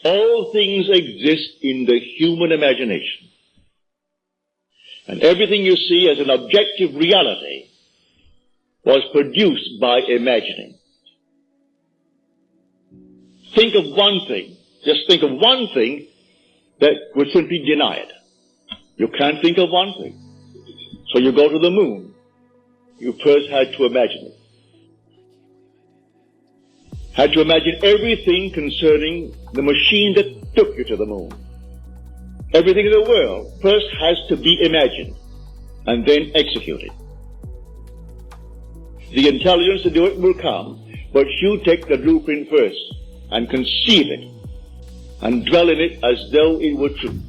All things exist in the human imagination. And everything you see as an objective reality was produced by imagining. Think of one thing, just think of one thing that would simply deny it. You can't think of one thing. So you go to the moon. You first had to imagine it. Had to imagine everything concerning the machine that took you to the moon. Everything in the world first has to be imagined and then executed. The intelligence to do it will come, but you take the blueprint first and conceive it and dwell in it as though it were true.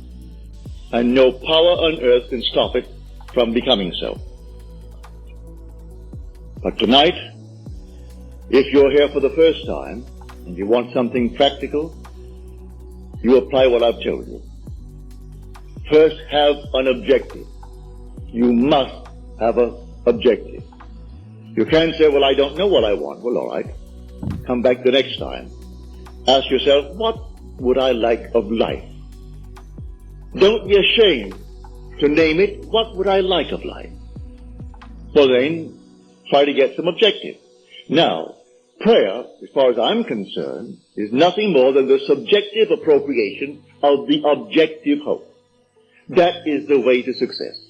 And no power on earth can stop it from becoming so. But tonight, if you're here for the first time and you want something practical, you apply what I've told you. First, have an objective. You must have an objective. You can't say, well, I don't know what I want. Well, all right. Come back the next time. Ask yourself, what would I like of life? Don't be ashamed to name it, what would I like of life? Well then, try to get some objective. Now, prayer, as far as I'm concerned, is nothing more than the subjective appropriation of the objective hope. That is the way to success.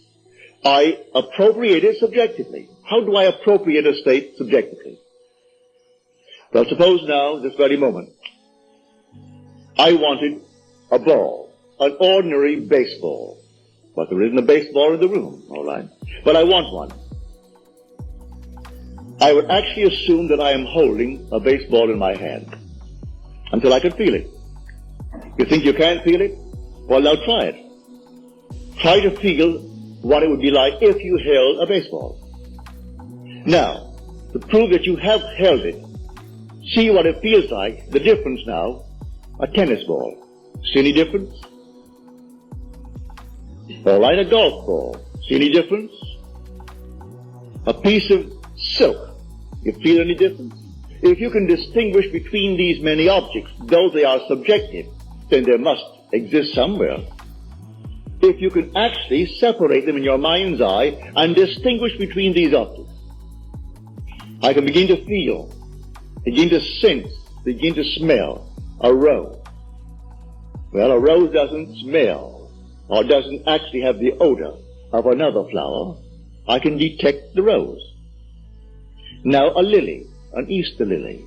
I appropriate it subjectively. How do I appropriate a state subjectively? Well, suppose now, this very moment, I wanted a ball, an ordinary baseball. But there isn't a baseball in the room, all right? But I want one. I would actually assume that I am holding a baseball in my hand until I can feel it. You think you can't feel it? Well, now try it. Try to feel what it would be like if you held a baseball. Now, to prove that you have held it, see what it feels like, the difference now, a tennis ball. See any difference? All right, a golf ball. See any difference? A piece of silk. You feel any difference? If you can distinguish between these many objects, though they are subjective, then there must exist somewhere. If you can actually separate them in your mind's eye and distinguish between these objects, I can begin to feel, begin to sense, begin to smell a rose. Well, a rose doesn't smell or doesn't actually have the odor of another flower. I can detect the rose. Now a lily, an Easter lily.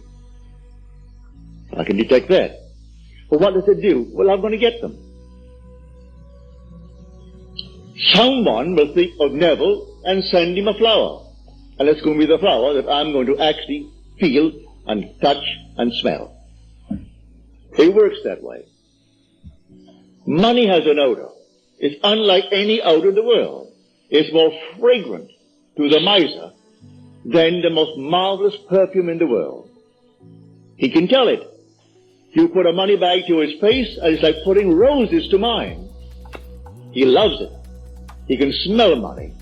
I can detect that. Well, what does it do? Well, I'm going to get them. Someone will think of Neville and send him a flower. And it's going to be the flower that I'm going to actually feel and touch and smell. It works that way. Money has an odor. It's unlike any odor in the world. It's more fragrant to the miser than the most marvelous perfume in the world. He can tell it. You put a money bag to his face, and it's like putting roses to mine. He loves it. He can smell money.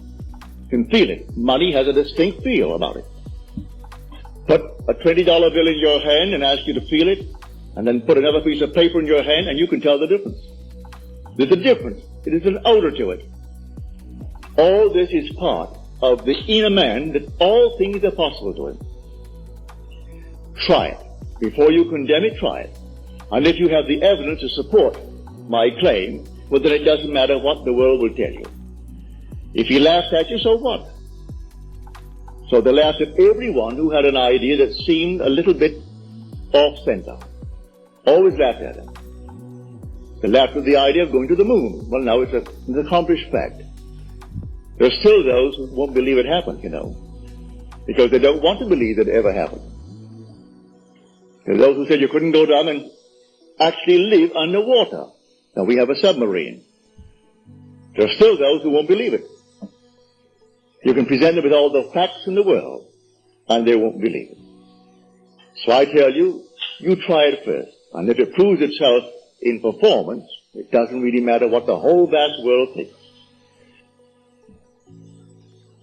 Can feel it. Money has a distinct feel about it. Put a $20 bill in your hand and ask you to feel it, and then put another piece of paper in your hand, and you can tell the difference. There's a difference. It is an odor to it. All this is part of the inner man, that all things are possible to him. Try it. Before you condemn it, try it. And if you have the evidence to support my claim, well, then it doesn't matter what the world will tell you. If he laughs at you, so what? So they laughed at everyone who had an idea that seemed a little bit off-center. Always laughed at him. They laughed at the idea of going to the moon. Well, now it's an accomplished fact. There are still those who won't believe it happened, you know, because they don't want to believe that it ever happened. There are those who said you couldn't go down and actually live underwater. Now we have a submarine. There are still those who won't believe it. You can present them with all the facts in the world, and they won't believe it. So I tell you, you try it first. And if it proves itself in performance, it doesn't really matter what the whole vast world thinks.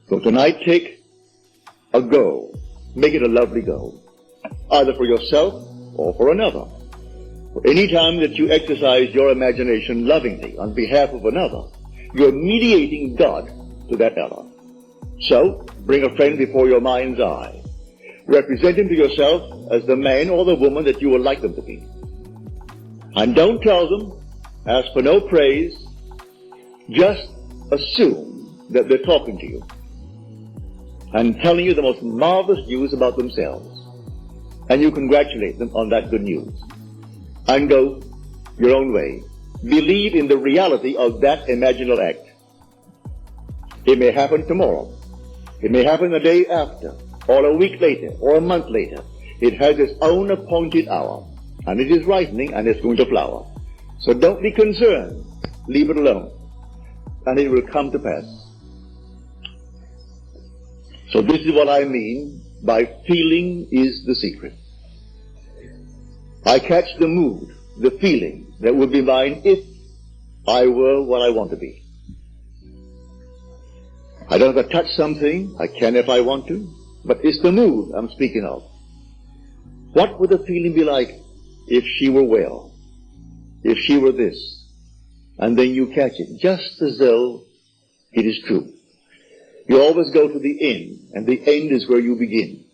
So tonight, take a goal. Make it a lovely goal, either for yourself or for another. Any time that you exercise your imagination lovingly on behalf of another, you're mediating God to that other. So, bring a friend before your mind's eye. Represent him to yourself as the man or the woman that you would like them to be. And don't tell them, ask for no praise, just assume that they're talking to you and telling you the most marvelous news about themselves. And you congratulate them on that good news. And go your own way. Believe in the reality of that imaginal act. It may happen tomorrow. It may happen the day after, or a week later, or a month later. It has its own appointed hour, and it is ripening, and it's going to flower. So don't be concerned. Leave it alone, and it will come to pass. So this is what I mean by feeling is the secret. I catch the mood, the feeling that would be mine if I were what I want to be. I don't have to touch something. I can if I want to. But it's the mood I'm speaking of. What would the feeling be like if she were well? If she were this? And then you catch it, just as though it is true. You always go to the end, and the end is where you begin.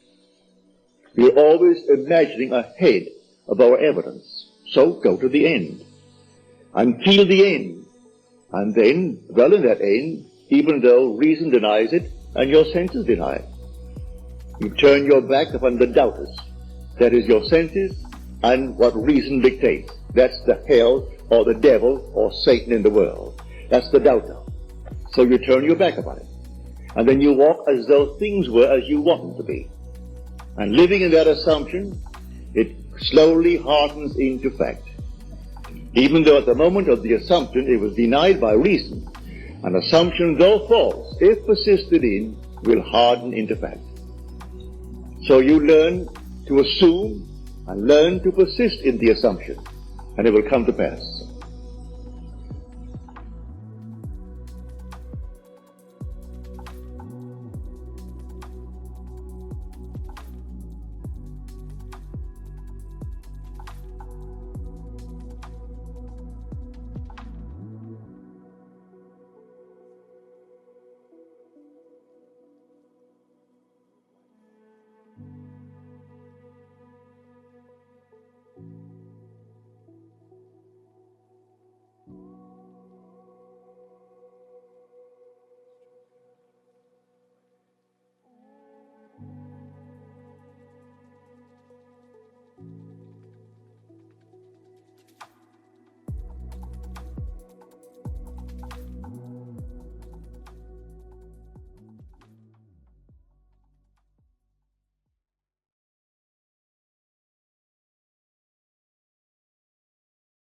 You're always imagining ahead of our evidence. So go to the end. And feel the end. And then dwell in that end, even though reason denies it and your senses deny it. You turn your back upon the doubters. That is your senses and what reason dictates. That's the hell or the devil or Satan in the world. That's the doubter. So you turn your back upon it. And then you walk as though things were as you want them to be. And living in that assumption, it slowly hardens into fact. Even though at the moment of the assumption it was denied by reason, an assumption, though false, if persisted in, will harden into fact. So you learn to assume and learn to persist in the assumption, and it will come to pass.